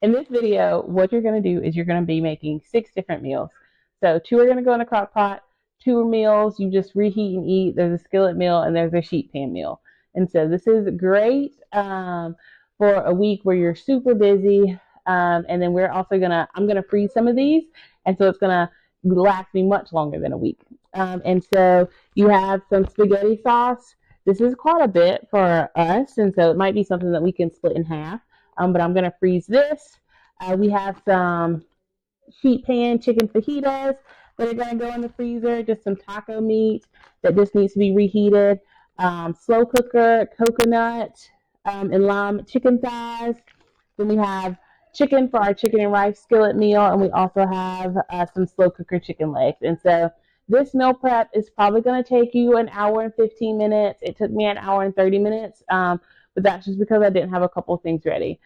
In this video, what you're going to do is you're going to be making 6 different meals. So 2 are going to go in a crock pot, 2 meals you just reheat and eat. There's a skillet meal and there's a sheet pan meal. And so this is great for a week where you're super busy. And then I'm going to freeze some of these. And so it's going to last me much longer than a week. And so you have some spaghetti sauce. This is quite a bit for us. And so it might be something that we can split in half. But I'm going to freeze this. We have some sheet pan chicken fajitas that are going to go in the freezer. Just some taco meat that just needs to be reheated. Slow cooker, coconut, and lime chicken thighs. Then we have chicken for our chicken and rice skillet meal. And we also have some slow cooker chicken legs. And so this meal prep is probably going to take you an hour and 15 minutes. It took me an hour and 30 minutes. But that's just because I didn't have a couple of things ready.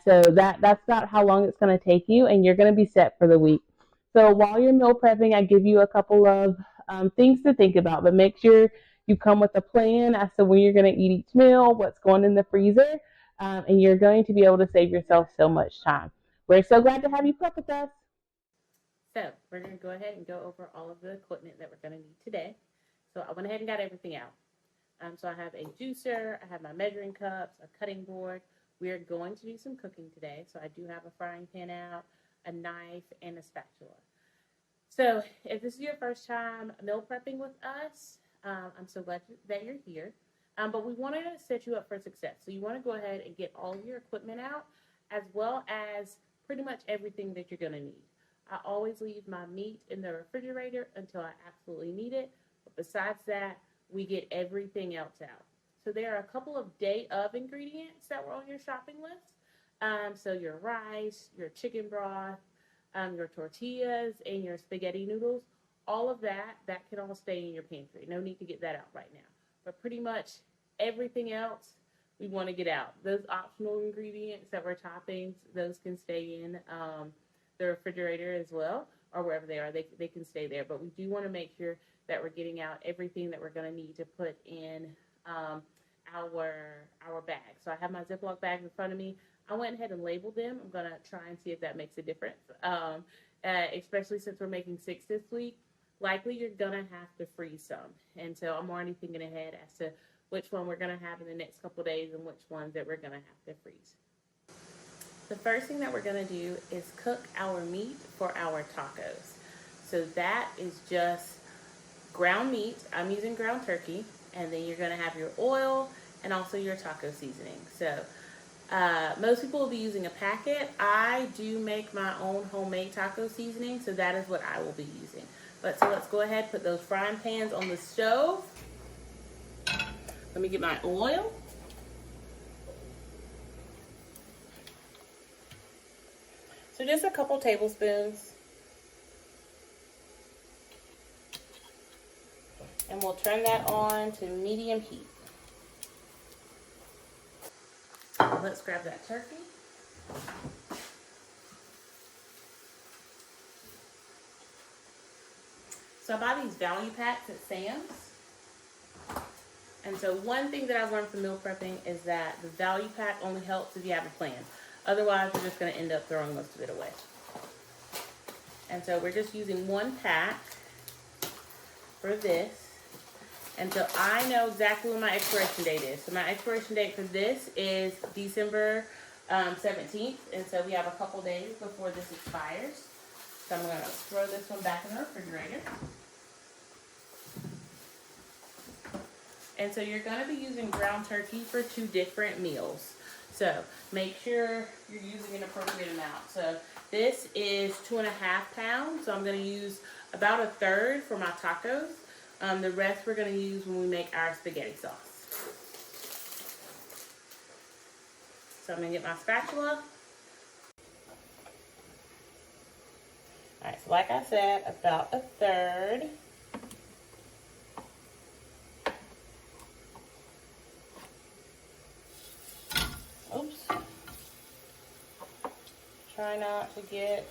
So that's not how long it's going to take you, and you're going to be set for the week. So while you're meal prepping, I give you a couple of things to think about, but make sure you come with a plan as to when you're going to eat each meal, what's going in the freezer, and you're going to be able to save yourself so much time. We're so glad to have you prep with us. So we're going to go ahead and go over all of the equipment that we're going to need today. So I went ahead and got everything out. So I have a juicer, I have my measuring cups, a cutting board. We are going to do some cooking today. So I do have a frying pan out, a knife, and a spatula. So if this is your first time meal prepping with us, I'm so glad that you're here. But we want to set you up for success. So you want to go ahead and get all of your equipment out, as well as pretty much everything that you're going to need. I always leave my meat in the refrigerator until I absolutely need it. But besides that, we get everything else out. So there are a couple of day of ingredients that were on your shopping list. So your rice, your chicken broth, your tortillas, and your spaghetti noodles, all of that can all stay in your pantry. No need to get that out right now. But pretty much everything else we want to get out. Those optional ingredients that were toppings, those can stay in the refrigerator as well, or wherever they are, they can stay there. But we do want to make sure that we're getting out everything that we're going to need to put in our bag. So I have my Ziploc bags in front of me. I went ahead and labeled them. I'm going to try and see if that makes a difference. Especially since we're making 6 this week, likely you're going to have to freeze some. And so I'm already thinking ahead as to which one we're going to have in the next couple of days and which ones that we're going to have to freeze. The first thing that we're going to do is cook our meat for our tacos. So that is just ground meat. I'm using ground turkey. And then you're going to have your oil and also your taco seasoning. So most people will be using a packet. I do make my own homemade taco seasoning, so that is what I will be using. But so let's go ahead, put those frying pans on the stove. Let me get my oil. So just a couple tablespoons. And we'll turn that on to medium heat. Let's grab that turkey. So I buy these value packs at Sam's. And so one thing that I've learned from meal prepping is that the value pack only helps if you have a plan. Otherwise, you're just going to end up throwing most of it away. And so we're just using one pack for this. And so I know exactly when my expiration date is. So my expiration date for this is December 17th. And so we have a couple days before this expires. So I'm going to throw this one back in the refrigerator. And so you're going to be using ground turkey for 2 different meals. So make sure you're using an appropriate amount. So this is 2.5 pounds. So I'm going to use about 1/3 for my tacos. The rest we're going to use when we make our spaghetti sauce. So I'm going to get my spatula. Alright, so like I said, about 1/3. Oops. Try not to get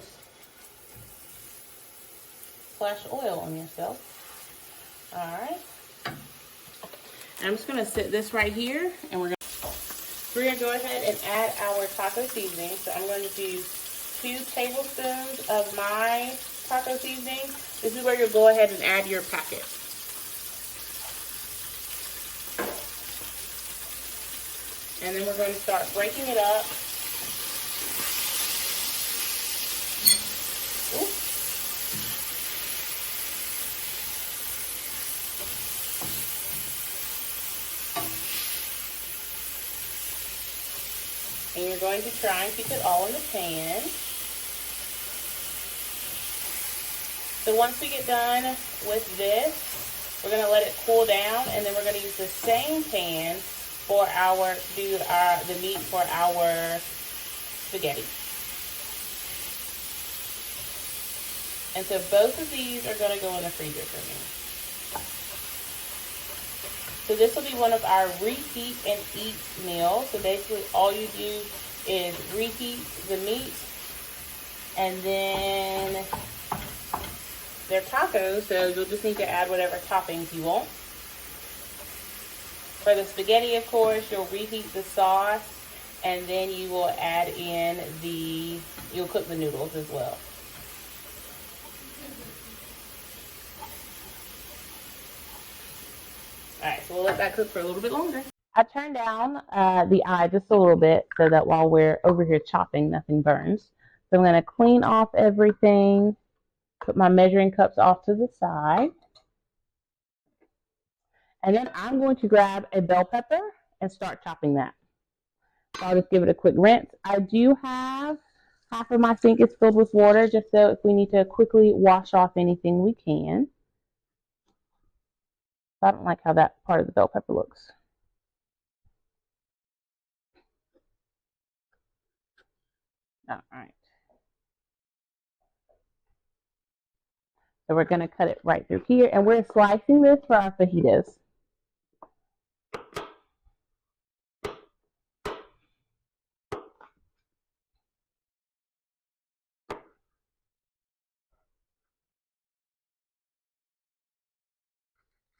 splash oil on yourself. Alright. I'm just going to sit this right here, and we're going to... We're going to go ahead and add our taco seasoning. So I'm going to do 2 tablespoons of my taco seasoning. This is where you'll go ahead and add your packet. And then we're going to start breaking it up. Oops. And you're going to try and keep it all in the pan. So once we get done with this, we're going to let it cool down, and then we're going to use the same pan for the meat for our spaghetti. And so both of these are going to go in the freezer for me. So this will be one of our reheat and eat meals. So basically all you do is reheat the meat, and then they're tacos, so you'll just need to add whatever toppings you want. For the spaghetti, of course, you'll reheat the sauce, and then you will add in you'll cook the noodles as well. Alright, so we'll let that cook for a little bit longer. I turned down the eye just a little bit so that while we're over here chopping, nothing burns. So I'm going to clean off everything, put my measuring cups off to the side. And then I'm going to grab a bell pepper and start chopping that. So I'll just give it a quick rinse. I do have half of my sink is filled with water, just so if we need to quickly wash off anything, we can. I don't like how that part of the bell pepper looks. All right. So we're going to cut it right through here, and we're slicing this for our fajitas.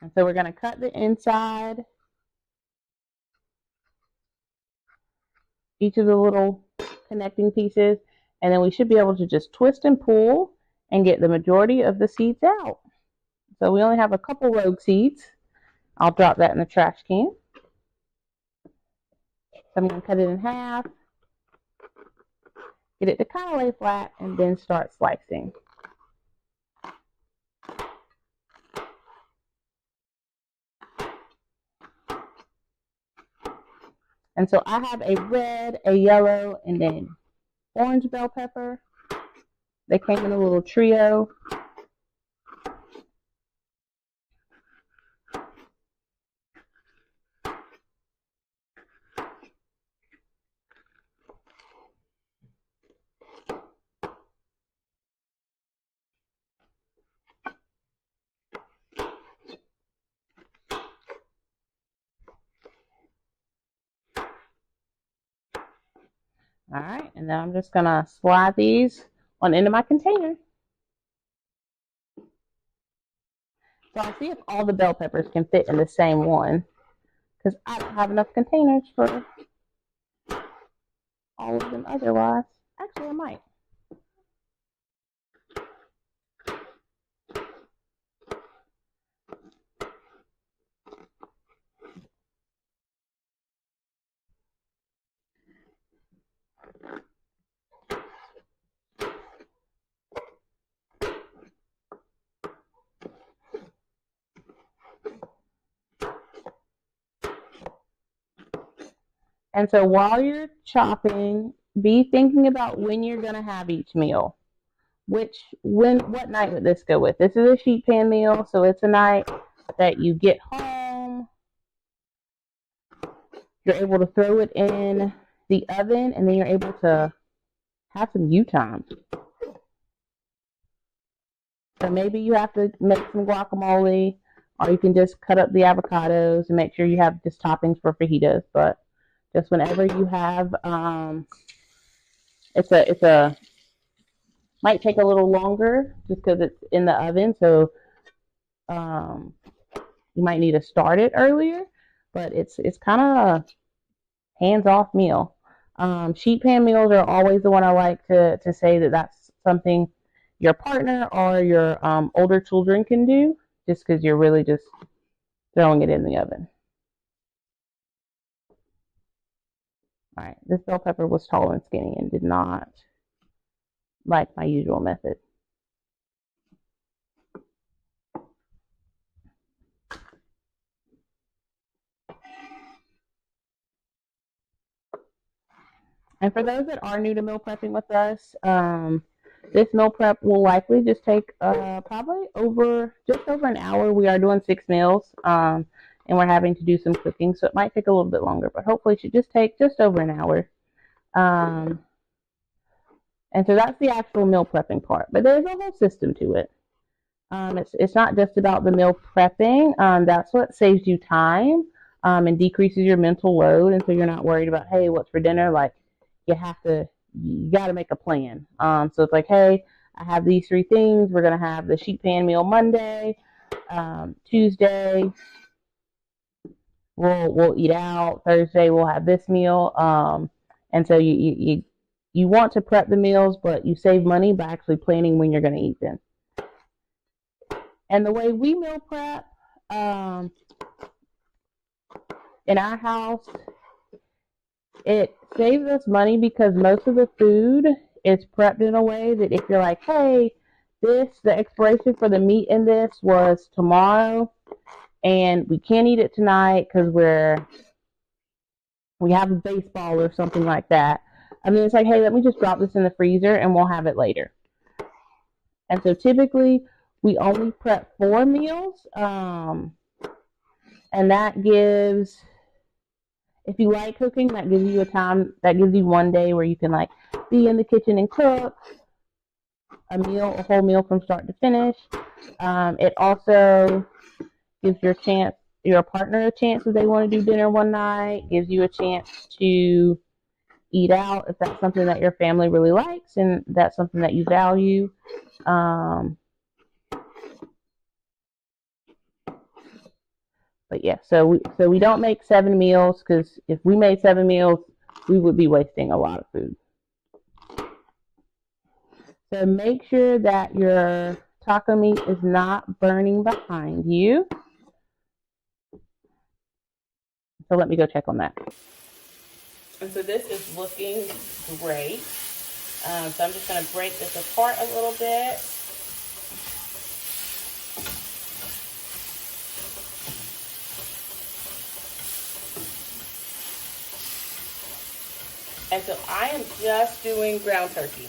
And so we're going to cut the inside, each of the little connecting pieces, and then we should be able to just twist and pull and get the majority of the seeds out. So we only have a couple rogue seeds. I'll drop that in the trash can. So I'm going to cut it in half, get it to kind of lay flat, and then start slicing. And so I have a red, a yellow, and an orange bell pepper. They came in a little trio. All right, and then I'm just going to slide these on into my container. So I'll see if all the bell peppers can fit in the same one, because I don't have enough containers for all of them otherwise. Actually, I might. And so while you're chopping, be thinking about when you're going to have each meal. What night would this go with? This is a sheet pan meal, so it's a night that you get home. You're able to throw it in the oven, and then you're able to have some you time. So maybe you have to make some guacamole, or you can just cut up the avocados and make sure you have just toppings for fajitas. But just whenever you have, might take a little longer just because it's in the oven. So you might need to start it earlier, but it's kind of hands-off meal. Sheet pan meals are always the one I like to say that that's something your partner or your older children can do, just because you're really just throwing it in the oven. All right, this bell pepper was tall and skinny and did not like my usual method. And for those that are new to meal prepping with us, this meal prep will likely just take probably just over an hour. We are doing 6 meals, and we're having to do some cooking, so it might take a little bit longer, but hopefully it should just take just over an hour. And so that's the actual meal prepping part, but there's a whole system to it. It's not just about the meal prepping. That's what saves you time and decreases your mental load, and so you're not worried about, hey, what's for dinner? Like, you got to make a plan. So it's like, hey, I have these 3 things. We're going to have the sheet pan meal Monday. Tuesday, we'll eat out. Thursday, we'll have this meal. And so you want to prep the meals, but you save money by actually planning when you're going to eat them. And the way we meal prep in our house, it saves us money because most of the food is prepped in a way that if you're like, hey, the expiration for the meat in this was tomorrow, and we can't eat it tonight because we have a baseball or something like that. I mean, it's like, hey, let me just drop this in the freezer and we'll have it later. And so typically we only prep 4 meals, and that gives, if you like cooking, that gives you one day where you can like be in the kitchen and cook a whole meal from start to finish. It also gives your partner a chance if they want to do dinner one night, gives you a chance to eat out if that's something that your family really likes and that's something that you value. But yeah, so we don't make 7 meals, because if we made 7 meals, we would be wasting a lot of food. So make sure that your taco meat is not burning behind you. So let me go check on that. And so this is looking great. So I'm just going to break this apart a little bit. And so I am just doing ground turkey.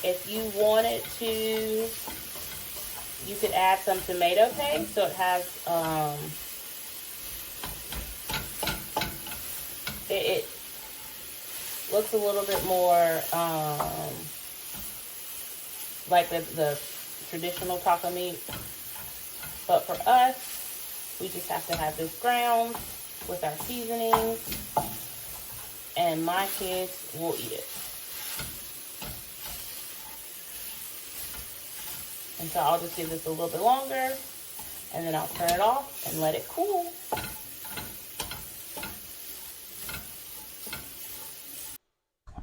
If you wanted to, you could add some tomato paste so it has, it looks a little bit more like the traditional taco meat. But for us, we just have to have this ground with our seasonings, and my kids will eat it. And so I'll just give this a little bit longer, and then I'll turn it off and let it cool.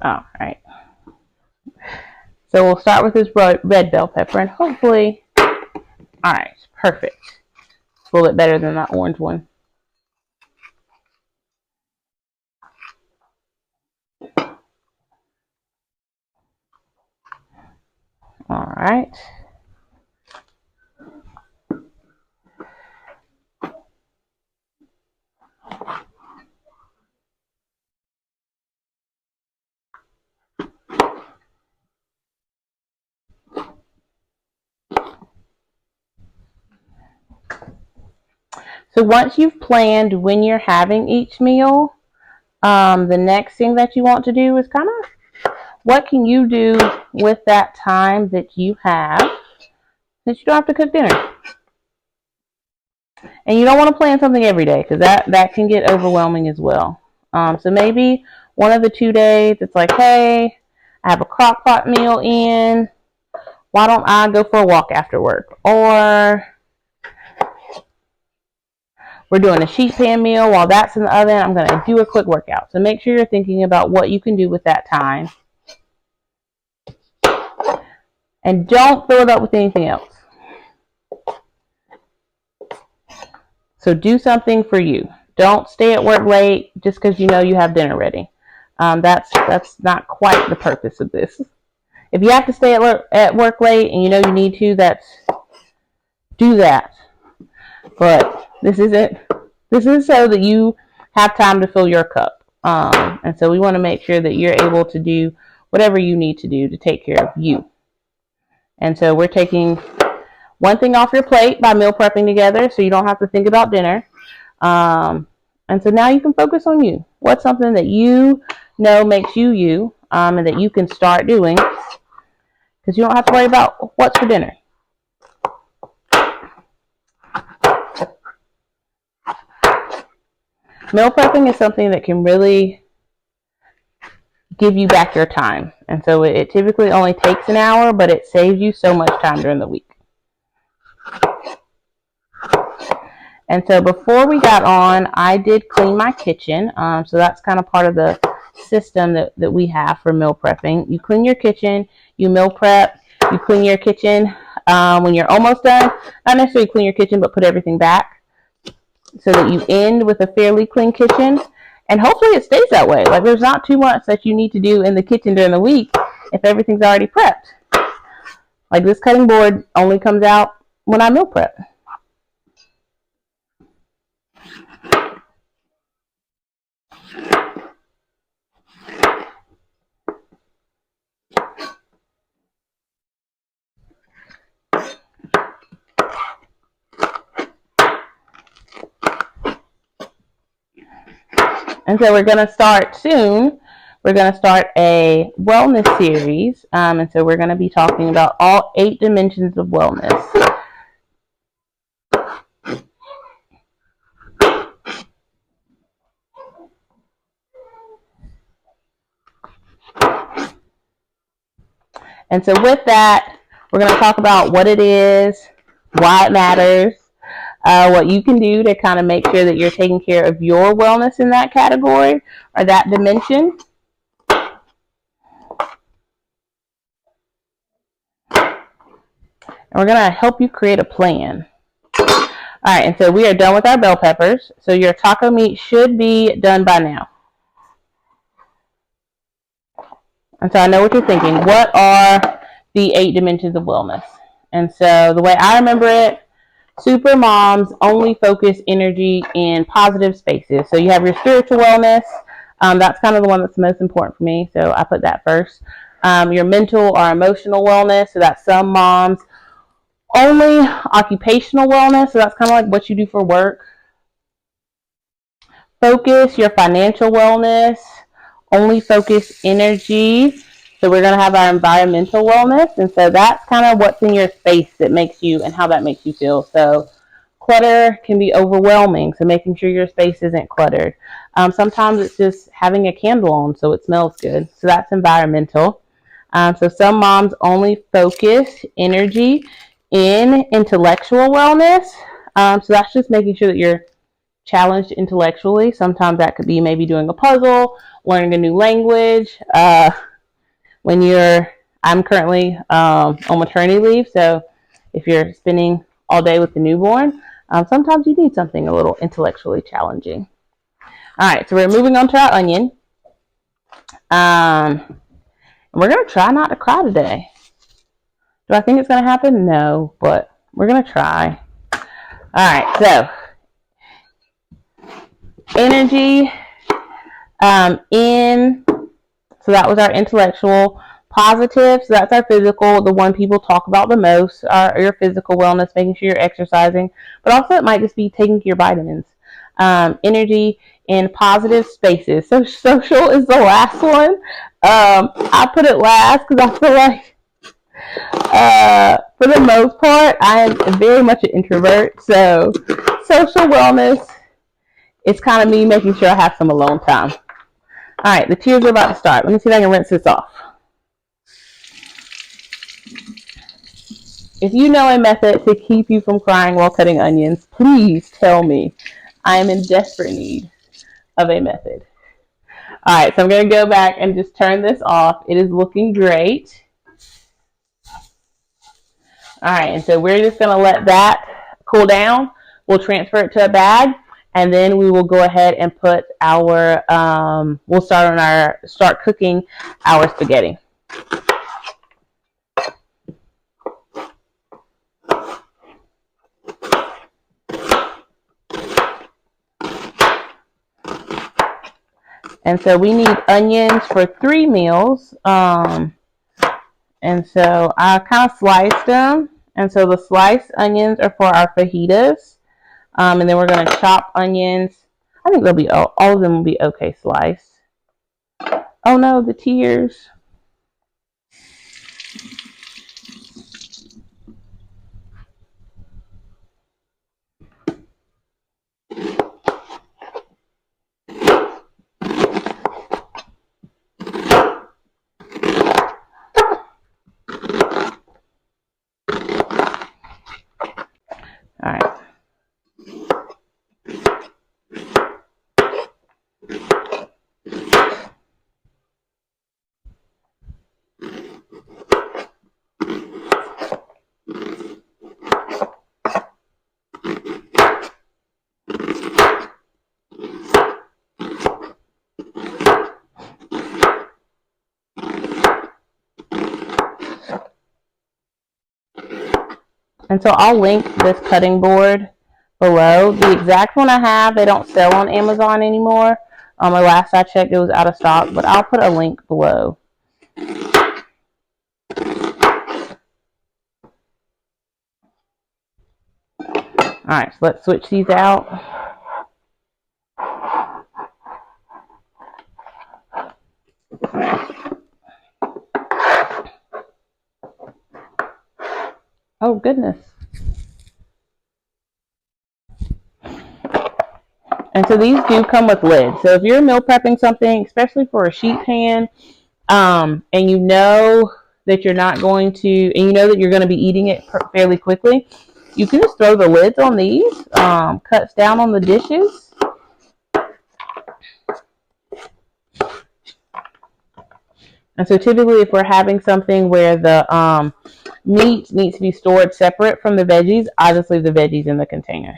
All right. So we'll start with this red bell pepper, and hopefully, all right, perfect. It's a little bit better than that orange one. All right. So once you've planned when you're having each meal, the next thing that you want to do is kind of, what can you do with that time that you have that you don't have to cook dinner? And you don't want to plan something every day, because that can get overwhelming as well. So maybe one of the 2 days, it's like, hey, I have a crock pot meal in. Why don't I go for a walk after work? Or we're doing a sheet pan meal. While that's in the oven, I'm going to do a quick workout. So make sure you're thinking about what you can do with that time. And don't fill it up with anything else. So do something for you. Don't stay at work late just because you know you have dinner ready. That's not quite the purpose of this. If you have to stay at work late and you know you need to, do that. But this isn't. This is so that you have time to fill your cup. And so we want to make sure that you're able to do whatever you need to do to take care of you. And so we're taking one thing off your plate by meal prepping together so you don't have to think about dinner. And so now you can focus on you. What's something that you know makes you you, and that you can start doing because you don't have to worry about what's for dinner. Meal prepping is something that can really give you back your time. And so it typically only takes an hour, but it saves you so much time during the week. And so before we got on, I did clean my kitchen. So that's kind of part of the system that we have for meal prepping. You clean your kitchen, you meal prep, you clean your kitchen when you're almost done. Not necessarily clean your kitchen, but put everything back so that you end with a fairly clean kitchen. And hopefully it stays that way. Like there's not too much that you need to do in the kitchen during the week if everything's already prepped. Like this cutting board only comes out when I meal prep. And so we're going to start soon. We're going to start a wellness series. And so we're going to be talking about all 8 dimensions of wellness. And so with that, we're going to talk about what it is, why it matters, what you can do to kind of make sure that you're taking care of your wellness in that category or that dimension. And we're going to help you create a plan. All right, and so we are done with our bell peppers. So your taco meat should be done by now. And so I know what you're thinking. What are the 8 dimensions of wellness? And so the way I remember it, super moms only focus energy in positive spaces. So you have your spiritual wellness. That's kind of the one that's the most important for me. So I put that first. Your mental or emotional wellness. So that's some moms. Only occupational wellness. So that's kind of like what you do for work. Focus, your financial wellness. Only focus energy. So we're going to have our environmental wellness. And so that's kind of what's in your space that makes you and how that makes you feel. So clutter can be overwhelming. So making sure your space isn't cluttered. Sometimes it's just having a candle on so it smells good. So that's environmental. So some moms only focus energy in intellectual wellness. So that's just making sure that you're challenged intellectually. Sometimes that could be maybe doing a puzzle, learning a new language. I'm currently on maternity leave, so if you're spending all day with the newborn, sometimes you need something a little intellectually challenging. All right, so we're moving on to our onion. We're going to try not to cry today. Do I think it's going to happen? No, but we're going to try. All right, so energy so that was our intellectual. Positive, so that's our physical, the one people talk about the most, your physical wellness, making sure you're exercising, but also it might just be taking your vitamins. Energy in positive spaces. So social is the last one. I put it last because I feel like for the most part, I am very much an introvert. So social wellness is kind of me making sure I have some alone time. All right, the tears are about to start. Let me see if I can rinse this off. If you know a method to keep you from crying while cutting onions, please tell me. I am in desperate need of a method. All right, so I'm going to go back and just turn this off. It is looking great. All right, and so we're just going to let that cool down. We'll transfer it to a bag, and then we will go ahead and put our, we'll start cooking our spaghetti. And so we need onions for 3 meals. And so I kind of sliced them. And so the sliced onions are for our fajitas. And then we're going to chop onions. I think they'll be all of them will be okay sliced. Oh no, the tears. All right. And so I'll link this cutting board below. The exact one I have, they don't sell on Amazon anymore. Or last I checked, it was out of stock, but I'll put a link below. All right, so let's switch these out. Oh, goodness. And so these do come with lids. So if you're meal prepping something, especially for a sheet pan, and you know that you're not going to, and you know that you're going to be eating it fairly quickly, you can just throw the lids on these. Cuts down on the dishes. And so typically if we're having something where the meat needs to be stored separate from the veggies, I just leave the veggies in the container.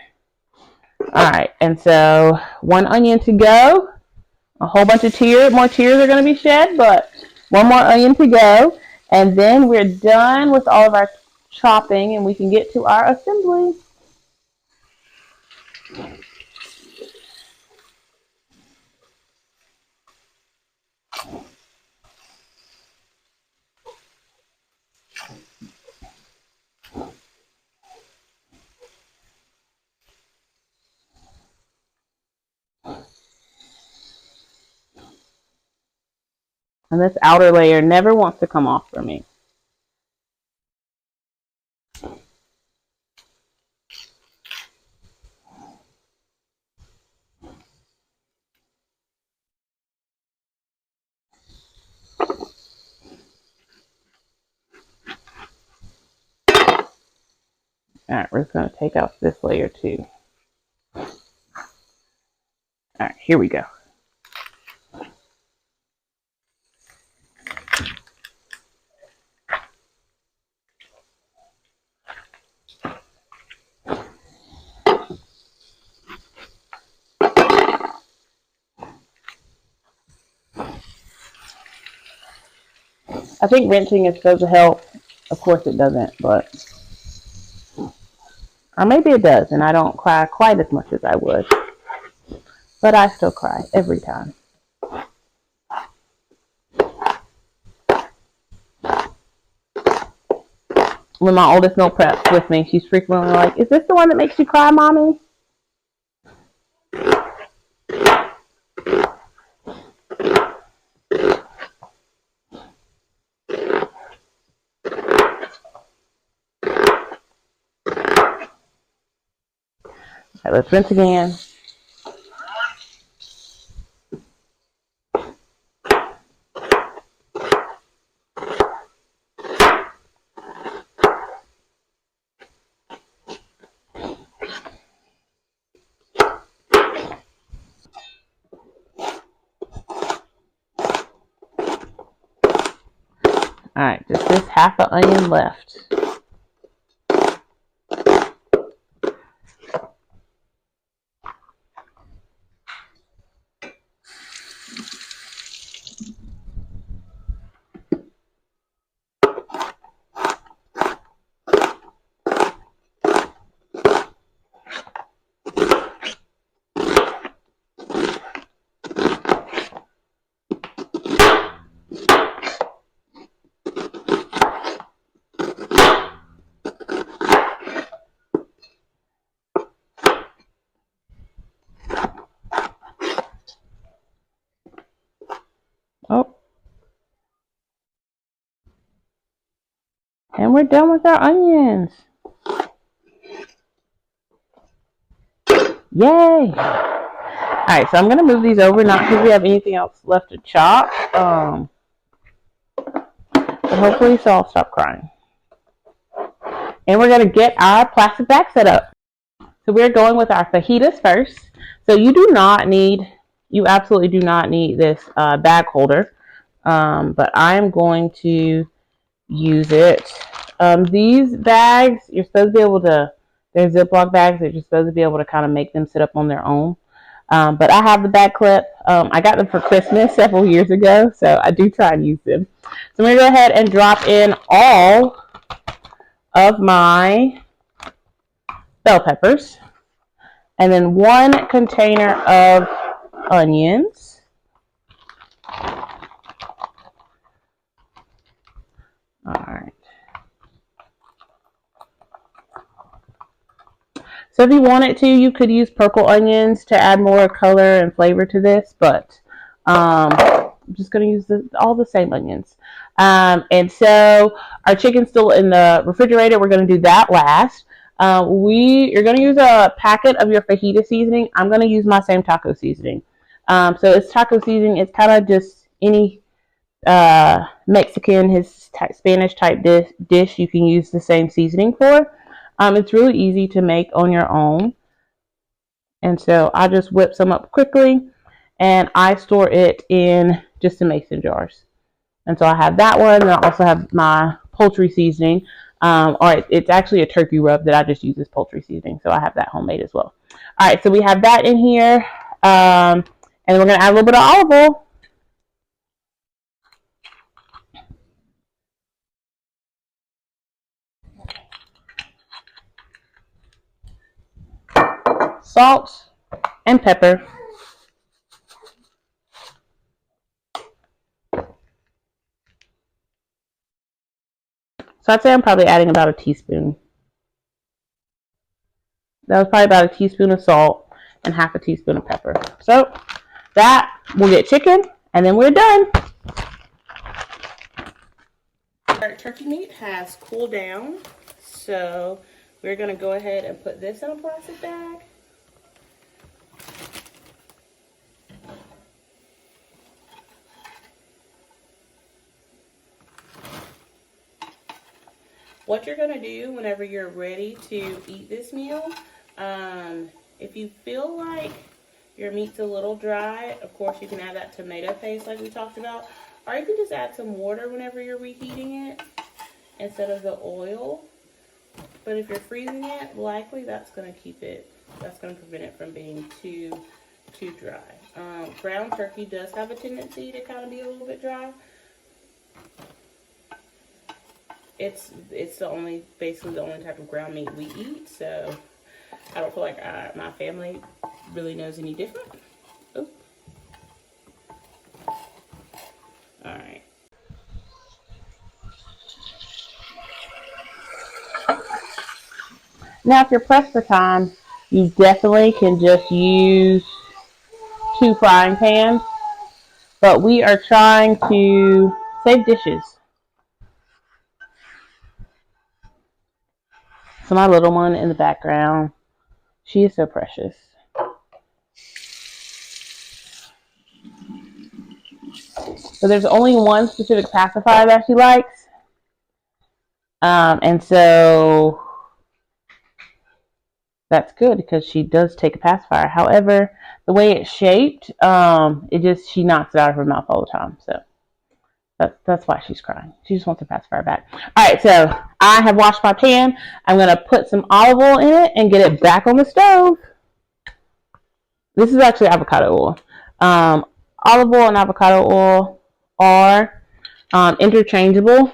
All right, and so 1 onion to go. A whole bunch of more tears are going to be shed, but 1 more onion to go. And then we're done with all of our chopping and we can get to our assembly. And this outer layer never wants to come off for me. All right, we're just going to take out this layer too. All right, here we go. I think rinsing is supposed to help. Of course it doesn't, but, or maybe it does, and I don't cry quite as much as I would. But I still cry every time. When my oldest meal preps with me, she's frequently like, "Is this the one that makes you cry, Mommy?" All right, let's rinse again. All right, just this half an onion left. Oh, and we're done with our onions. Yay! Alright, so I'm going to move these over, not because we have anything else left to chop, but hopefully so I'll stop crying. And we're going to get our plastic bag set up. So we're going with our fajitas first. So you absolutely do not need this bag holder, but I'm going to use it. These bags, you're supposed to be able to, they're Ziploc bags that you're supposed to be able to kind of make them sit up on their own. But I have the bag clip. I got them for Christmas several years ago, so I do try and use them. So I'm going to go ahead and drop in all of my bell peppers. And then 1 container of onions. All right. So if you wanted to, you could use purple onions to add more color and flavor to this, but I'm just going to use all the same onions. And so our chicken's still in the refrigerator. We're going to do that last. You're going to use a packet of your fajita seasoning. I'm going to use my same taco seasoning. So it's taco seasoning. It's kind of just any Mexican, Spanish type dish you can use the same seasoning for. It's really easy to make on your own. And so I just whip some up quickly and I store it in just some mason jars. And so I have that one, and I also have my poultry seasoning. It's actually a turkey rub that I just use as poultry seasoning. So I have that homemade as well. All right, so we have that in here. And we're going to add a little bit of olive oil. Salt and pepper. So I'd say I'm probably adding about a teaspoon. That was probably about a teaspoon of salt and half a teaspoon of pepper. So that will get chicken, and then we're done. Our turkey meat has cooled down, so we're going to go ahead and put this in a plastic bag. What you're going to do whenever you're ready to eat this meal, if you feel like your meat's a little dry, of course you can add that tomato paste like we talked about, or you can just add some water whenever you're reheating it instead of the oil. But if you're freezing it, likely that's going to prevent it from being too dry. Ground turkey does have a tendency to kind of be a little bit dry. It's basically the only type of ground meat we eat, so I don't feel like my family really knows any different. Oops. All right. Now, if you're pressed for time, you definitely can just use 2 frying pans, but we are trying to save dishes. So my little one in the background, she is so precious. So there's only one specific pacifier that she likes. And so that's good because she does take a pacifier. However, the way it's shaped, she knocks it out of her mouth all the time. So That's why she's crying. She just wants a pacifier back. All right, so I have washed my pan. I'm going to put some olive oil in it and get it back on the stove. This is actually avocado oil. Olive oil and avocado oil are interchangeable.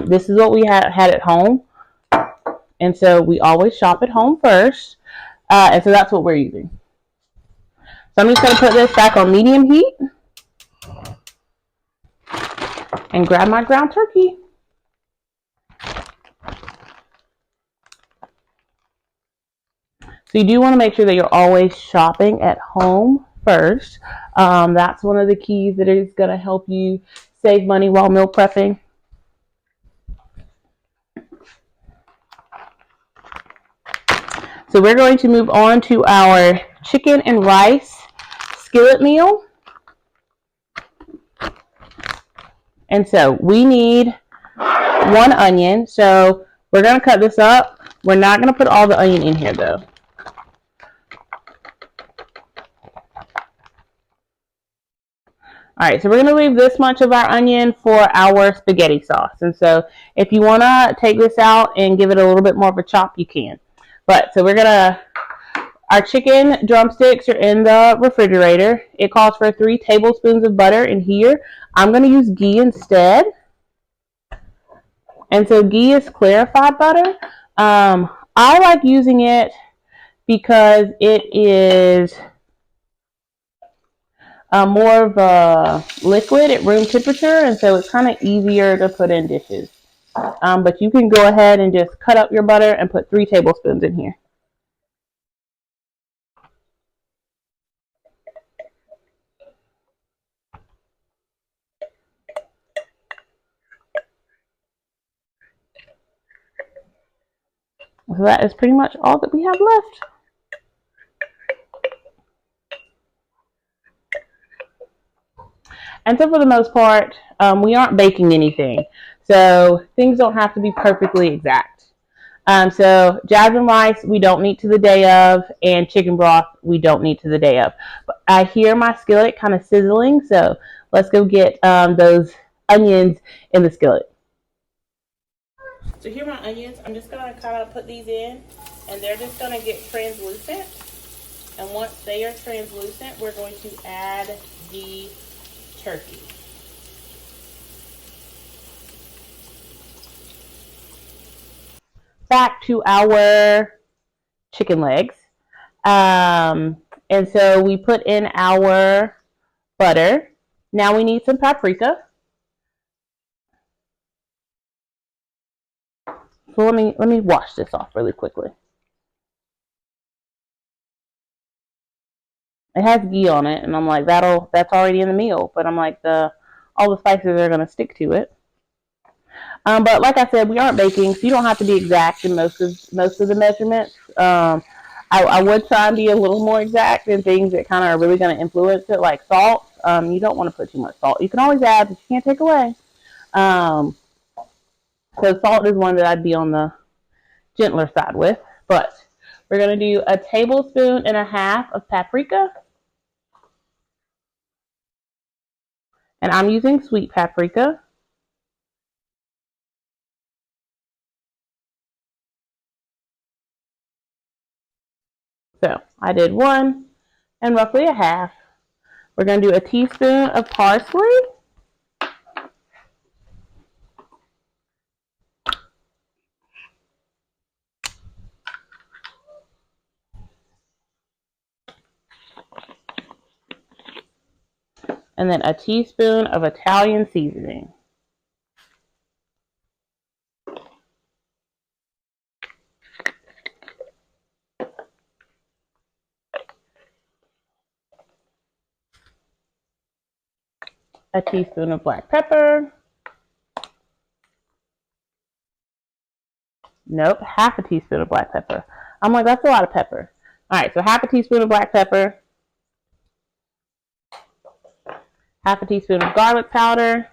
This is what we had at home. And so we always shop at home first. And so that's what we're using. So I'm just going to put this back on medium heat and grab my ground turkey. So you do want to make sure that you're always shopping at home first. That's one of the keys that is going to help you save money while meal prepping. So we're going to move on to our chicken and rice skillet meal. And so we need 1 onion. So we're going to cut this up. We're not going to put all the onion in here though. All right, so we're going to leave this much of our onion for our spaghetti sauce. And so if you want to take this out and give it a little bit more of a chop, you can. But so our chicken drumsticks are in the refrigerator. It calls for 3 tablespoons of butter in here. I'm going to use ghee instead. And so ghee is clarified butter. I like using it because it is more of a liquid at room temperature, and so it's kind of easier to put in dishes. But you can go ahead and just cut up your butter and put 3 tablespoons in here. So that is pretty much all that we have left. And so for the most part, we aren't baking anything. So things don't have to be perfectly exact. So jasmine rice, we don't need to the day of, and chicken broth, we don't need to the day of. But I hear my skillet kind of sizzling, so let's go get those onions in the skillet. So here are my onions. I'm just going to kind of put these in, and they're just going to get translucent. And once they are translucent, we're going to add the turkey. Back to our chicken legs. And so we put in our butter. Now we need some paprika. So let me wash this off really quickly. It has ghee on it, and I'm like, that's already in the meal, but I'm like, all the spices are going to stick to it. But like I said, we aren't baking, so you don't have to be exact in most of the measurements. I would try and be a little more exact in things that kind of are really going to influence it, like salt. You don't want to put too much salt. You can always add, but you can't take away. So salt is one that I'd be on the gentler side with. But we're going to do 1.5 tablespoons of paprika. And I'm using sweet paprika. So I did 1 and roughly 1/2. We're going to do 1 teaspoon of parsley. And then 1 teaspoon of Italian seasoning. A teaspoon of black pepper. Nope, 1/2 teaspoon of black pepper. I'm like, that's a lot of pepper. All right, so 1/2 teaspoon of black pepper. 1/2 teaspoon of garlic powder.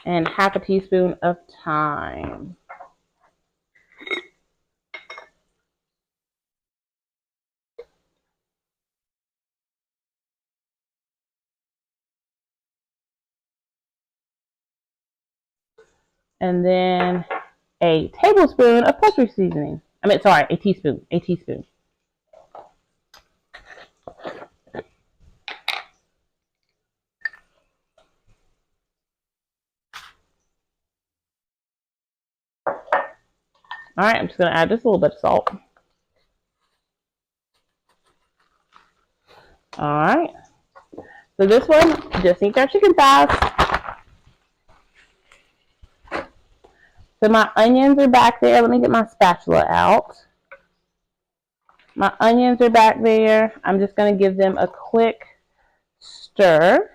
And 1/2 teaspoon of thyme. And then a tablespoon of poultry seasoning. Sorry, a teaspoon. A teaspoon. All right, I'm just going to add just a little bit of salt. All right. So this one just needs our chicken thighs. So my onions are back there. Let me get my spatula out. My onions are back there. I'm just going to give them a quick stir.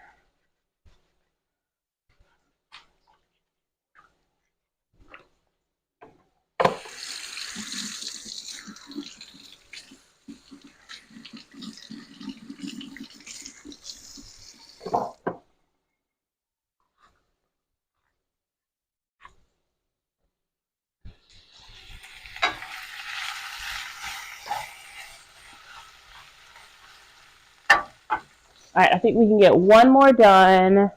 All right, I think we can get one more done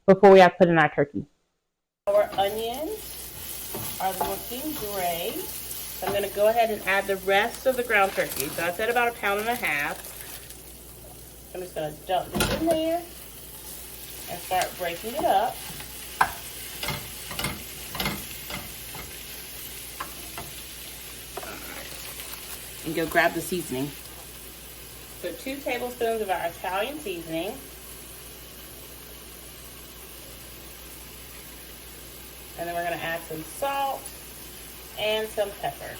before we have to put in our turkey. Our onions are looking great. So I'm going to go ahead and add the rest of the ground turkey. So I said about 1.5 pounds. I'm just going to dump this in there and start breaking it up. And go grab the seasoning. So 2 tablespoons of our Italian seasoning. And then we're going to add some salt and some pepper.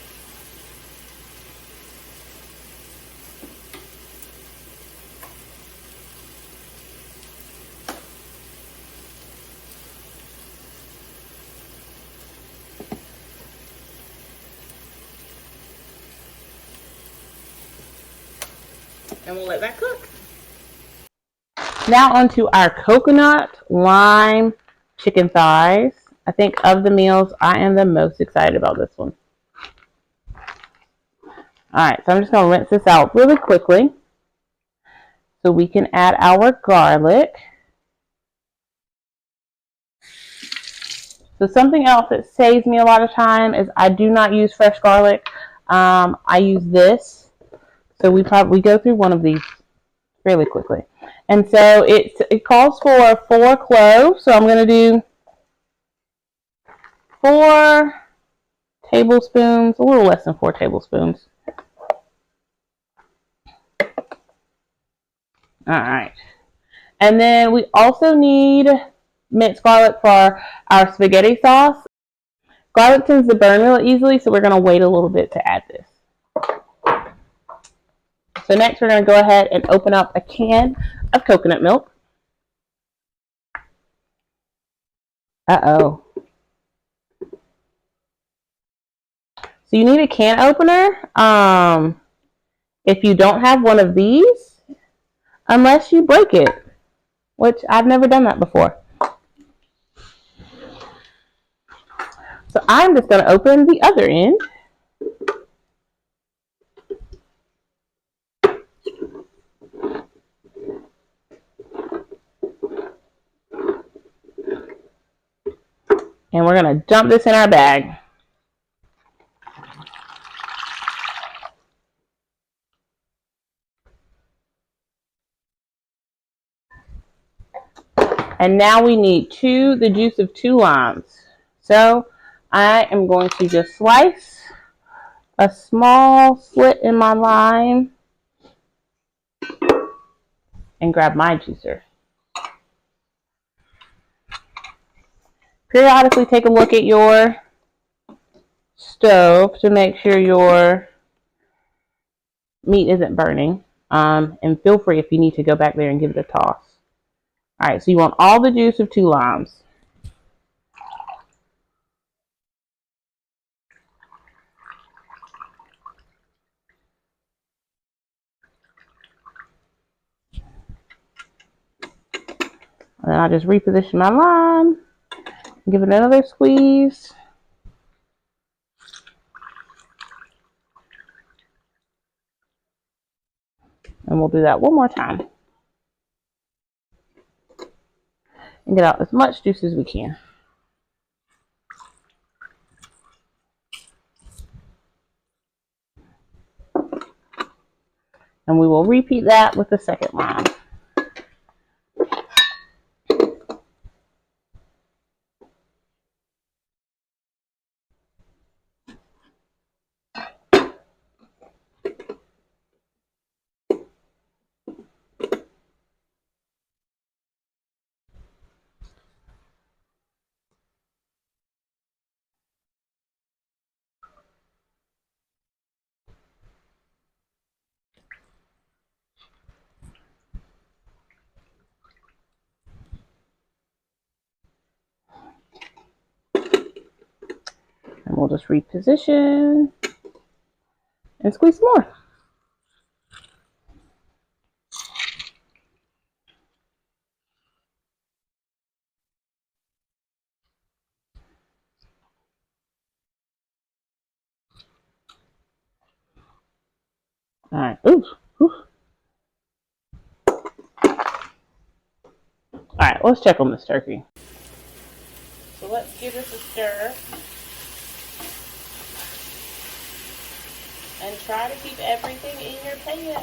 And we'll let that cook. Now onto our coconut lime chicken thighs. I think of the meals, I am the most excited about this one. Alright, so I'm just going to rinse this out really quickly so we can add our garlic. So something else that saves me a lot of time is I do not use fresh garlic. I use this. So we go through one of these fairly quickly. And so it calls for 4 cloves. So I'm going to do 4 tablespoons, a little less than 4 tablespoons. All right. And then we also need minced garlic for our spaghetti sauce. Garlic tends to burn real easily, so we're going to wait a little bit to add this. So next we're going to go ahead and open up a can of coconut milk. Uh-oh. So you need a can opener if you don't have one of these, unless you break it, which I've never done that before. So I'm just going to open the other end. And we're going to dump this in our bag. And now we need the juice of 2 limes. So I am going to just slice a small slit in my lime and grab my juicer. Periodically take a look at your stove to make sure your meat isn't burning. And feel free if you need to go back there and give it a toss. Alright, so you want all the juice of 2 limes. And then I'll just reposition my lime. Give it another squeeze. And we'll do that one more time. And get out as much juice as we can. And we will repeat that with the second line. And we'll just reposition and squeeze some more. All right. Ooh. All right, let's check on this turkey. So let's give this a stir. And try to keep everything in your pan.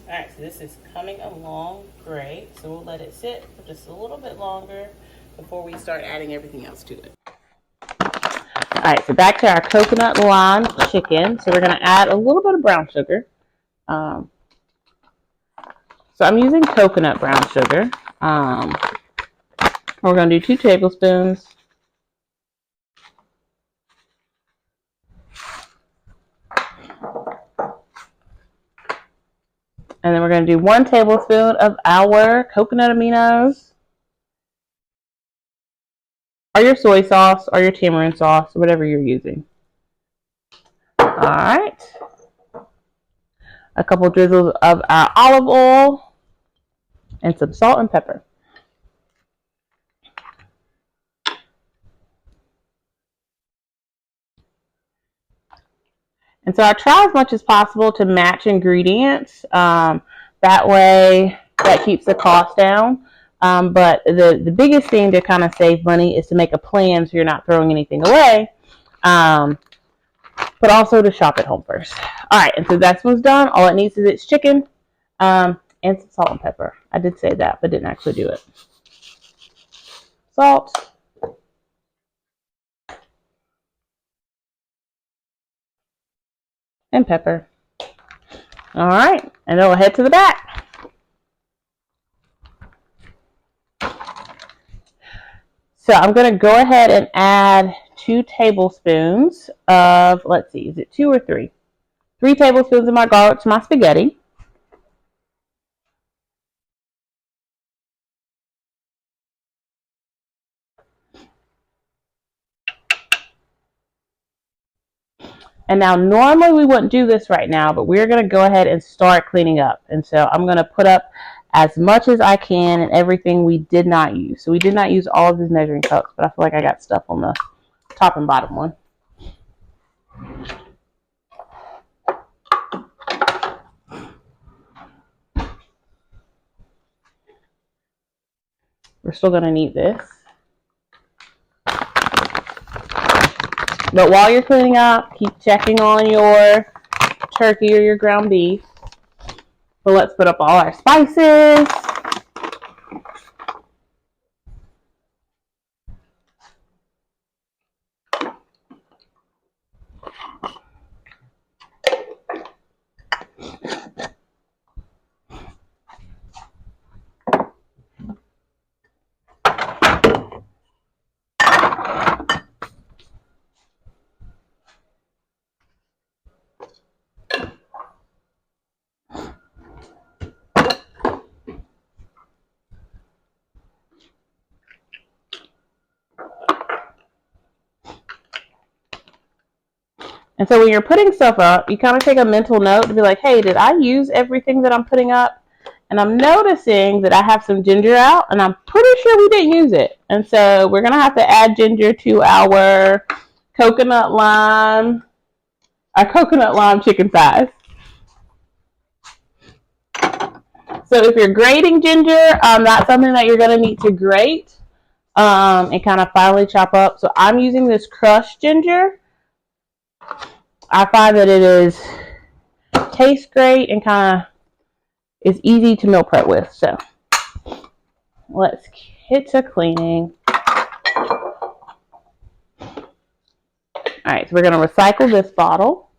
All right, so this is coming along great. So we'll let it sit for just a little bit longer before we start adding everything else to it. All right, so back to our coconut lime chicken. So we're gonna add a little bit of brown sugar. So I'm using coconut brown sugar. We're gonna do 2 tablespoons. And then we're going to do 1 tablespoon of our coconut aminos, or your soy sauce, or your tamarind sauce, or whatever you're using. All right. A couple drizzles of our olive oil, and some salt and pepper. And so I try as much as possible to match ingredients. That way, that keeps the cost down. But the biggest thing to kind of save money is to make a plan so you're not throwing anything away. But also to shop at home first. All right, and so that's what's done. All it needs is its chicken and some salt and pepper. I did say that, but didn't actually do it. Salt. And pepper. All right, and then we'll head to the back. So I'm going to go ahead and add 2 tablespoons of, let's see, is it 2 or 3? 3 tablespoons of my garlic to my spaghetti. And now normally we wouldn't do this right now, but we're going to go ahead and start cleaning up. And so I'm going to put up as much as I can and everything we did not use. So we did not use all of these measuring cups, but I feel like I got stuff on the top and bottom one. We're still going to need this. But while you're cleaning up, keep checking on your turkey or your ground beef. So let's put up all our spices. And so when you're putting stuff up, you kind of take a mental note to be like, hey, did I use everything that I'm putting up? And I'm noticing that I have some ginger out, and I'm pretty sure we didn't use it. And so we're going to have to add ginger to our coconut lime chicken thighs. So if you're grating ginger, that's something that you're going to need to grate and kind of finely chop up. So I'm using this crushed ginger. I find that it tastes great and kind of is easy to meal prep with. So let's get to cleaning. All right, so we're going to recycle this bottle.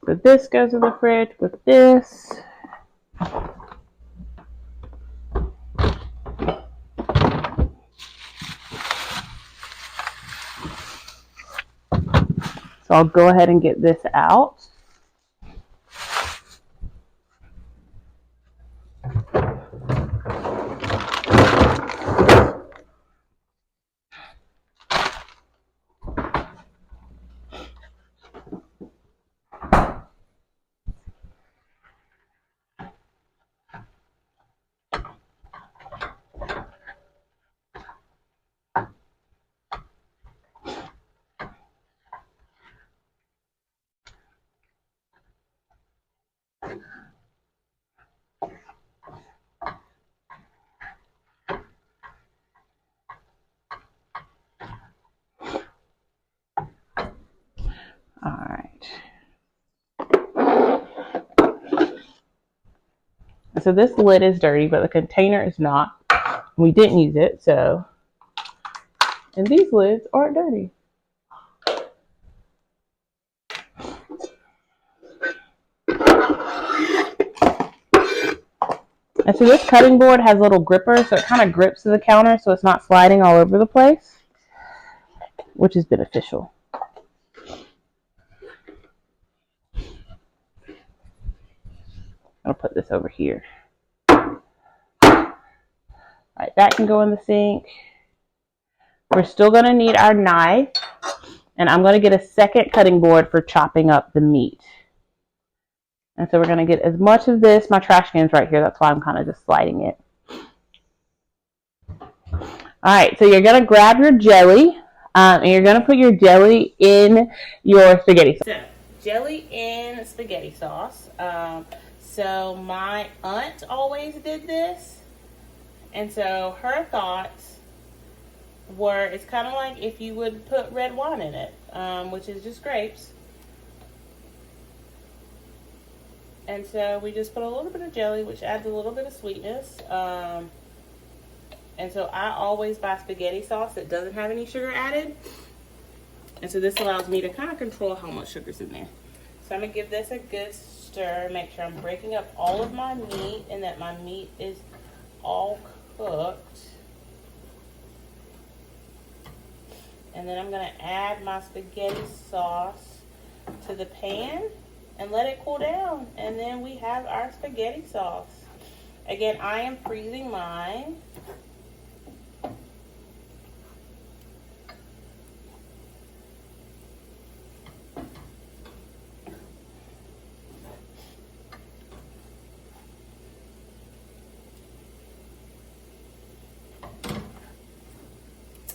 So this goes in the fridge with this. So I'll go ahead and get this out. All right. So this lid is dirty, but the container is not. We didn't use it, so. And these lids aren't dirty. And so this cutting board has little grippers, so it kind of grips to the counter so it's not sliding all over the place, which is beneficial. I'll put this over here. All right, that can go in the sink. We're still going to need our knife, and I'm going to get a second cutting board for chopping up the meat. And so we're going to get as much of this. My trash can's right here. That's why I'm kind of just sliding it. All right, so you're going to grab your jelly, and you're going to put your jelly in your spaghetti sauce. So, jelly in spaghetti sauce. So my aunt always did this. And so her thoughts were, it's kind of like if you would put red wine in it, which is just grapes. And so we just put a little bit of jelly, which adds a little bit of sweetness. And so I always buy spaghetti sauce that doesn't have any sugar added. And so this allows me to kind of control how much sugar's in there. So I'm going to give this a good stir. Make sure I'm breaking up all of my meat and that my meat is all cooked. And then I'm going to add my spaghetti sauce to the pan and let it cool down. And then we have our spaghetti sauce. Again, I am freezing mine.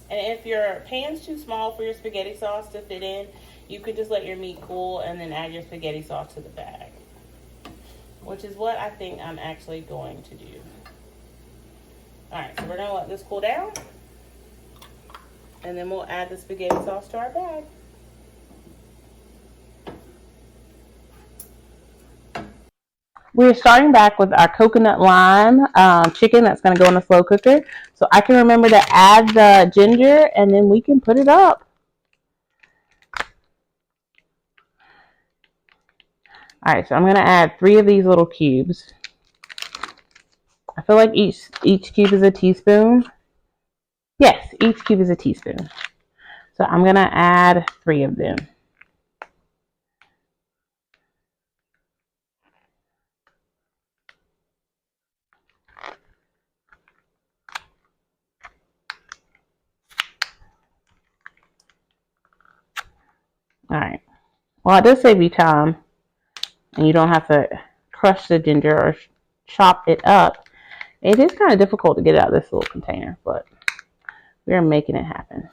And if your pan's too small for your spaghetti sauce to fit in, you could just let your meat cool and then add your spaghetti sauce to the bag, which is what I think I'm actually going to do. All right, so we're going to let this cool down, and then we'll add the spaghetti sauce to our bag. We're starting back with our coconut lime chicken that's going to go in the slow cooker. So I can remember to add the ginger, and then we can put it up. All right, so I'm going to add 3 of these little cubes. I feel like each cube is a teaspoon. Yes, each cube is a teaspoon. So I'm going to add 3 of them. All right. Well, it does save you time, and you don't have to crush the ginger or chop it up. It is kind of difficult to get out of this little container, but we're making it happen.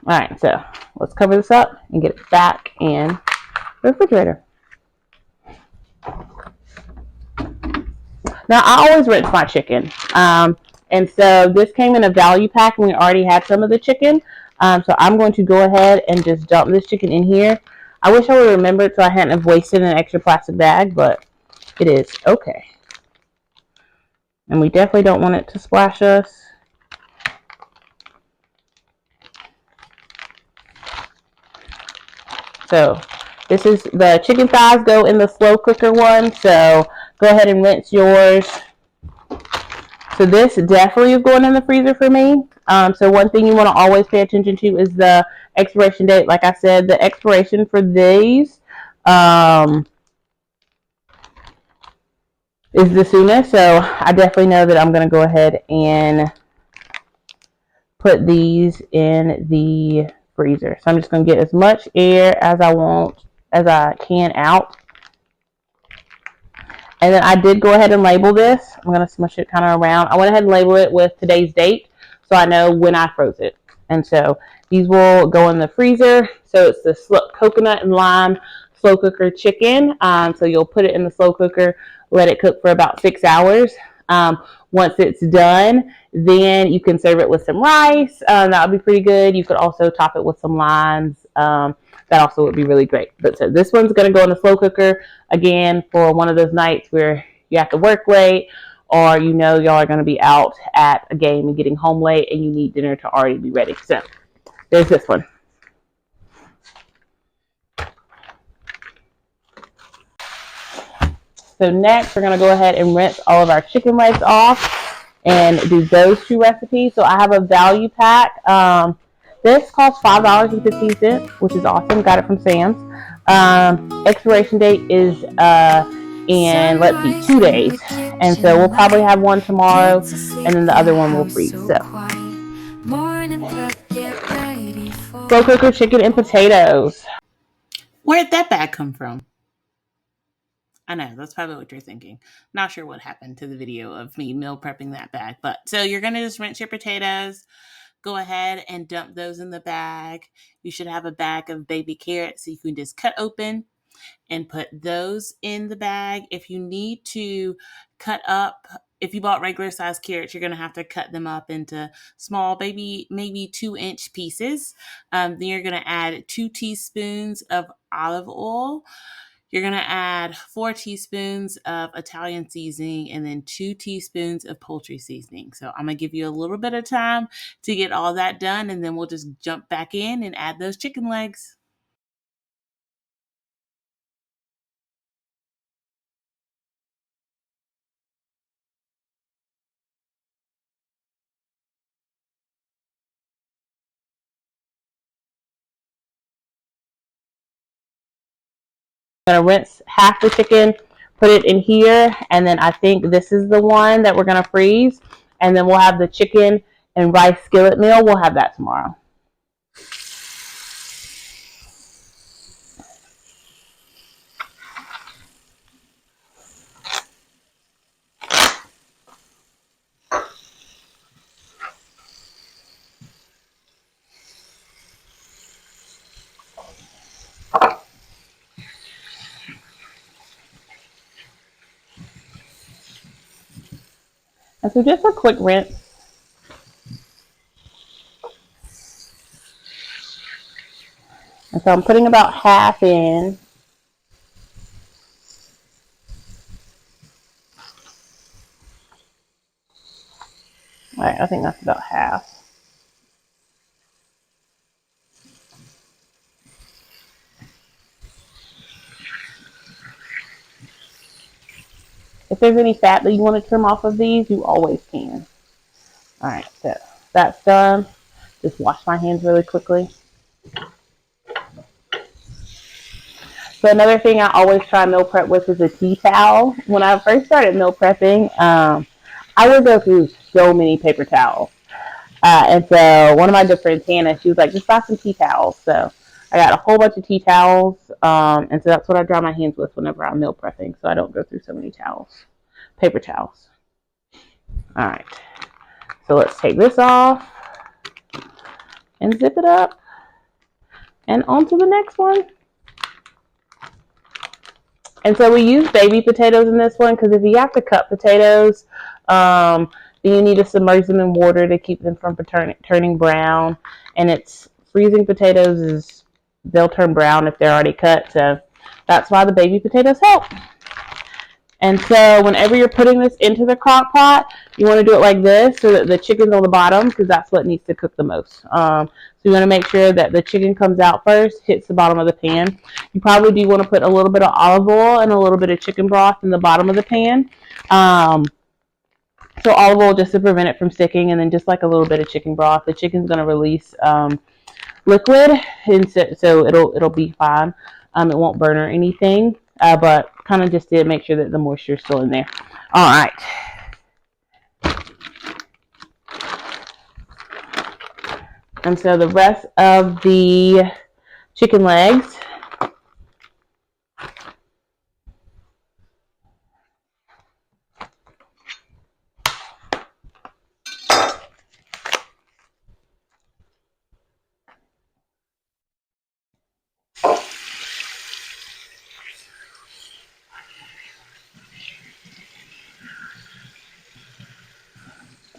All right, so let's cover this up and get it back in the refrigerator. Now, I always rinse my chicken. And so this came in a value pack, and we already had some of the chicken. So I'm going to go ahead and just dump this chicken in here. I wish I would have remembered so I hadn't have wasted an extra plastic bag, but it is okay. And we definitely don't want it to splash us. So this is the chicken thighs go in the slow cooker one. So go ahead and rinse yours. So this definitely is going in the freezer for me. So one thing you want to always pay attention to is the expiration date. Like I said, the expiration for these is the soonest. So I definitely know that I'm going to go ahead and put these in the freezer. So I'm just going to get as much air as I can out. And then I did go ahead and label this. I'm going to smush it kind of around. I went ahead and label it with today's date so I know when I froze it. And so these will go in the freezer. So it's the coconut and lime slow cooker chicken. So you'll put it in the slow cooker, let it cook for about 6 hours. Once it's done, then you can serve it with some rice. That would be pretty good. You could also top it with some limes. That also would be really great. But so this one's going to go in the slow cooker again for one of those nights where you have to work late, or you know y'all are going to be out at a game and getting home late and you need dinner to already be ready. So there's this one. So next we're going to go ahead and rinse all of our chicken legs off and do those 2 recipes. So I have a value pack. This costs $5.15, which is awesome. Got it from Sam's. Expiration date is in, let's see, 2 days. And so we'll probably have one tomorrow, and then the other one will freeze. So slow cooker chicken and potatoes. Where'd that bag come from? I know, that's probably what you're thinking. Not sure what happened to the video of me meal prepping that bag. But so you're going to just rinse your potatoes. Go ahead and dump those in the bag. You should have a bag of baby carrots so you can just cut open and put those in the bag. If you need to cut up, if you bought regular size carrots, you're going to have to cut them up into small, maybe 2-inch pieces. Then you're going to add 2 teaspoons of olive oil. You're going to add 4 teaspoons of Italian seasoning and then 2 teaspoons of poultry seasoning. So I'm going to give you a little bit of time to get all that done, and then we'll just jump back in and add those chicken legs. I'm going to rinse half the chicken, put it in here, and then I think this is the one that we're going to freeze. And then we'll have the chicken and rice skillet meal. We'll have that tomorrow. And so just a quick rinse. And so I'm putting about half in. All right, I think that's about half. If there's any fat that you want to trim off of these, you always can. All right, so that's done. Just wash my hands really quickly. So another thing I always try meal prep with is a tea towel. When I first started meal prepping, I would go through so many paper towels. And so one of my good friends, Hannah, she was like, just buy some tea towels. So I got a whole bunch of tea towels. And so that's what I dry my hands with whenever I'm meal prepping, so I don't go through so many towels, paper towels. All right. So let's take this off and zip it up. And on to the next one. And so we use baby potatoes in this one because if you have to cut potatoes, then you need to submerge them in water to keep them from turning brown. And it's freezing potatoes they'll turn brown if they're already cut. So that's why the baby potatoes help. And so whenever you're putting this into the crock pot, you want to do it like this so that the chicken's on the bottom because that's what needs to cook the most. So you want to make sure that the chicken comes out first, hits the bottom of the pan. You probably do want to put a little bit of olive oil and a little bit of chicken broth in the bottom of the pan. So olive oil just to prevent it from sticking, and then just like a little bit of chicken broth. The chicken's going to release liquid, and so it'll be fine. It won't burn or anything. But kind of just to make sure that the moisture is still in there. All right. And so the rest of the chicken legs,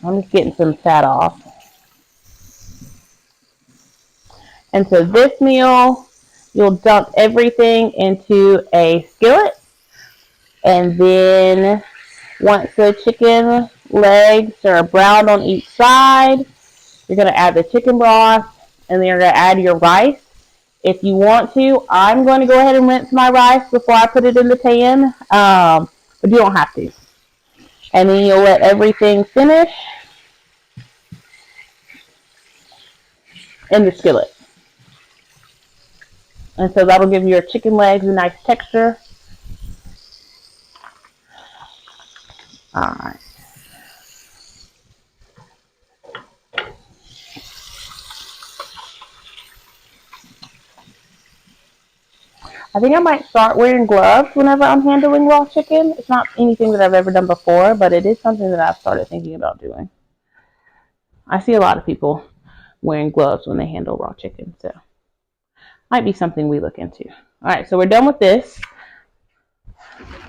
I'm just getting some fat off. And so this meal, you'll dump everything into a skillet. And then once the chicken legs are browned on each side, you're going to add the chicken broth, and then you're going to add your rice. If you want to, I'm going to go ahead and rinse my rice before I put it in the pan, but you don't have to. And then you'll let everything finish in the skillet. And so that'll give your chicken legs a nice texture. All right. I think I might start wearing gloves whenever I'm handling raw chicken. It's not anything that I've ever done before, but it is something that I've started thinking about doing. I see a lot of people wearing gloves when they handle raw chicken, so might be something we look into. All right, so we're done with this.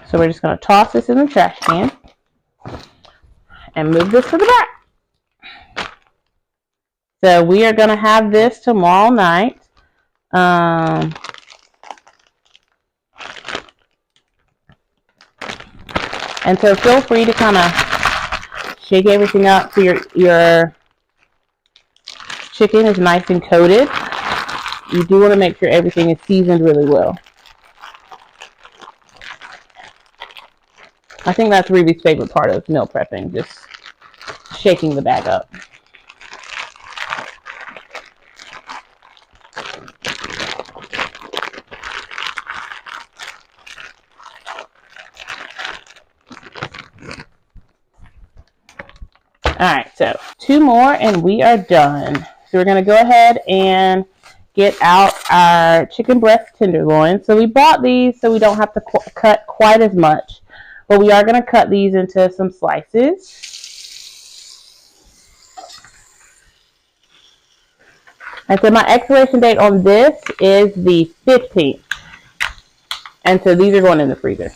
So we're just going to toss this in the trash can and move this to the back. So we are going to have this tomorrow night. And so feel free to kind of shake everything up so your chicken is nice and coated. You do want to make sure everything is seasoned really well. I think that's Ruby's favorite part of meal prepping, just shaking the bag up. All right, so 2 more and we are done. So we're going to go ahead and get out our chicken breast tenderloin. So we bought these so we don't have to cut quite as much, but we are going to cut these into some slices. And so my expiration date on this is the 15th. And so these are going in the freezer.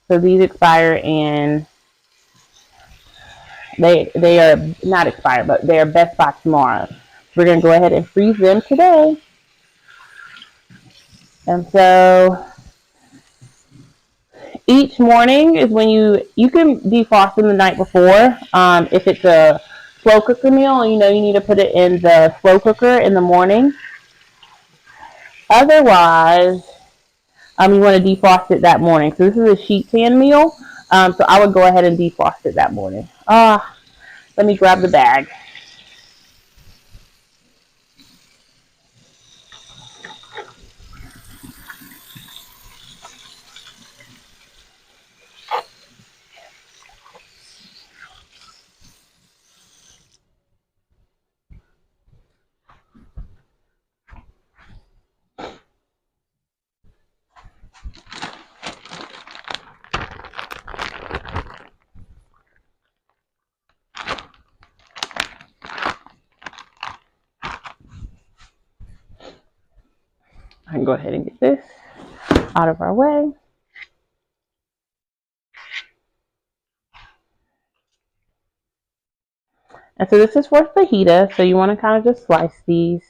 So these expire in, they are not expired, but they are best by tomorrow. We're going to go ahead and freeze them today. And so each morning is when you can defrost them the night before. If it's a slow cooker meal, you know you need to put it in the slow cooker in the morning. Otherwise, you want to defrost it that morning. So this is a sheet pan meal. So I would go ahead and defrost it that morning. Let me grab the bag. I can go ahead and get this out of our way. And so this is for fajita, so you want to kind of just slice these.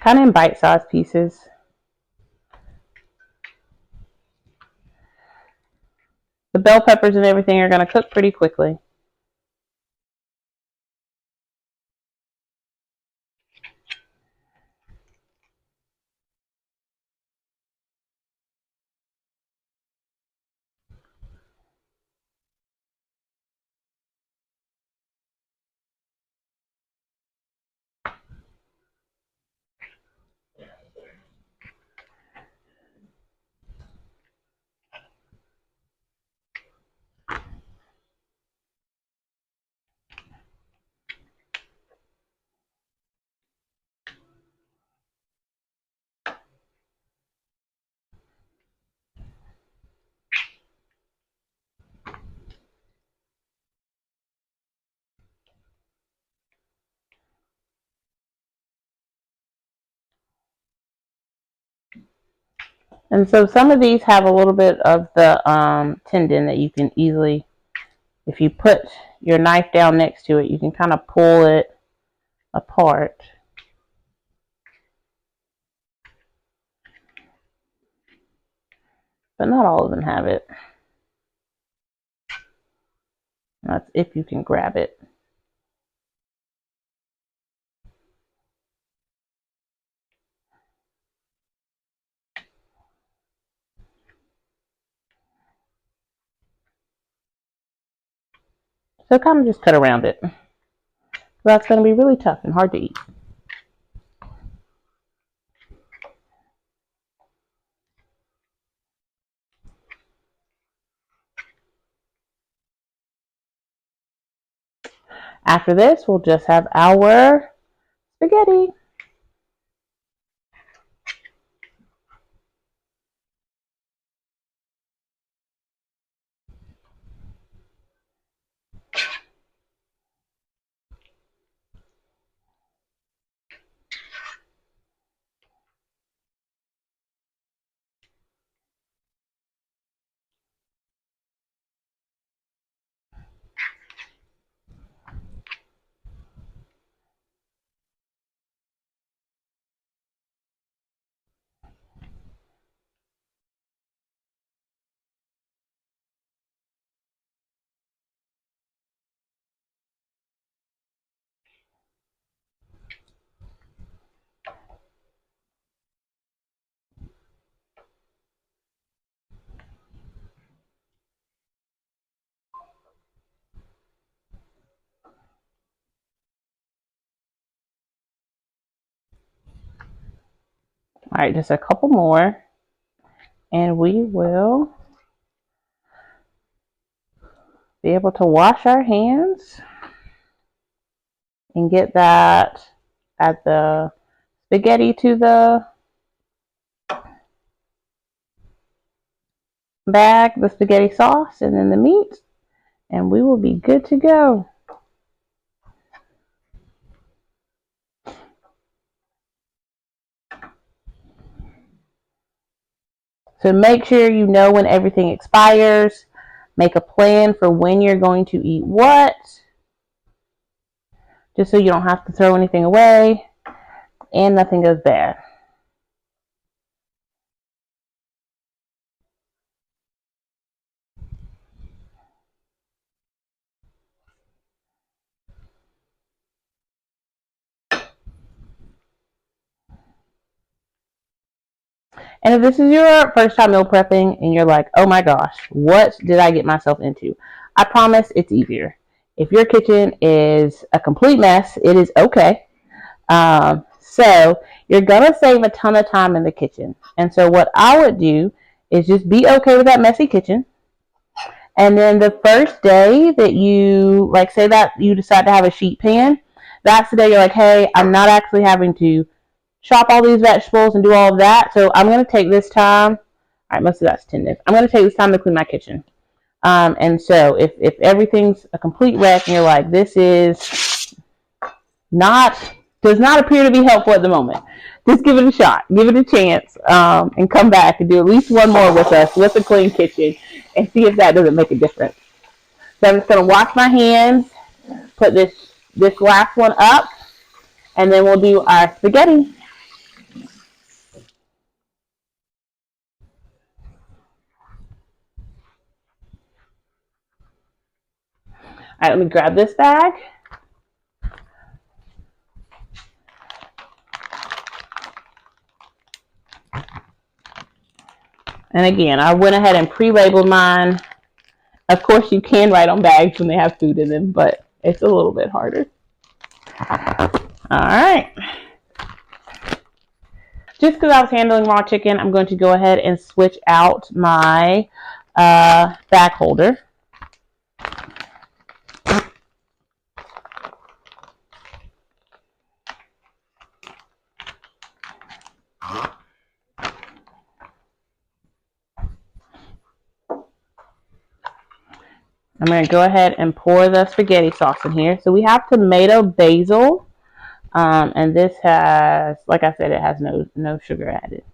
Kind of in bite-sized pieces. The bell peppers and everything are going to cook pretty quickly. And so some of these have a little bit of the tendon that you can easily, if you put your knife down next to it, you can kind of pull it apart. But not all of them have it. That's if you can grab it. So kind of just cut around it. That's going to be really tough and hard to eat. After this, we'll just have our spaghetti. All right, just a couple more. And we will be able to wash our hands and get that, add the spaghetti to the bag, the spaghetti sauce, and then the meat, and we will be good to go. So make sure you know when everything expires. Make a plan for when you're going to eat what, just so you don't have to throw anything away and nothing goes bad. And if this is your first time meal prepping and you're like, oh my gosh, what did I get myself into? I promise it's easier. If your kitchen is a complete mess, it is okay. So you're going to save a ton of time in the kitchen. And so what I would do is just be okay with that messy kitchen. And then the first day that you, like, say that you decide to have a sheet pan, that's the day you're like, hey, I'm not actually having to chop all these vegetables and do all of that. So I'm going to take this time. All right, most of that's tendon. I'm going to take this time to clean my kitchen. And so if everything's a complete wreck and you're like, this is not, does not appear to be helpful at the moment, just give it a shot, give it a chance, and come back and do at least one more with us with a clean kitchen and see if that doesn't make a difference. So I'm just going to wash my hands, put this last one up, and then we'll do our spaghetti. All right, let me grab this bag. And again, I went ahead and pre-labeled mine. Of course, you can write on bags when they have food in them, but it's a little bit harder. All right. Just because I was handling raw chicken, I'm going to go ahead and switch out my bag holder. I'm going to go ahead and pour the spaghetti sauce in here. So we have tomato basil, and this has, like I said, it has no sugar added.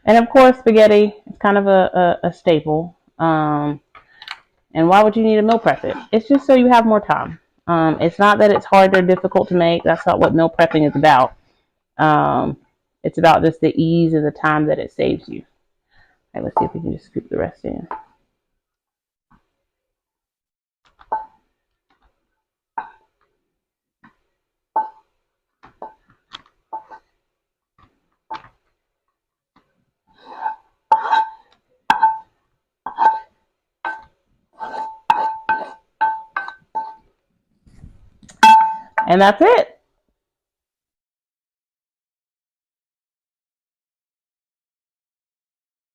And of course, spaghetti is kind of a staple. And why would you need to meal prep it? It's just so you have more time. It's not that it's hard or difficult to make. That's not what meal prepping is about. It's about just the ease and the time that it saves you. All right, let's see if we can just scoop the rest in. And that's it.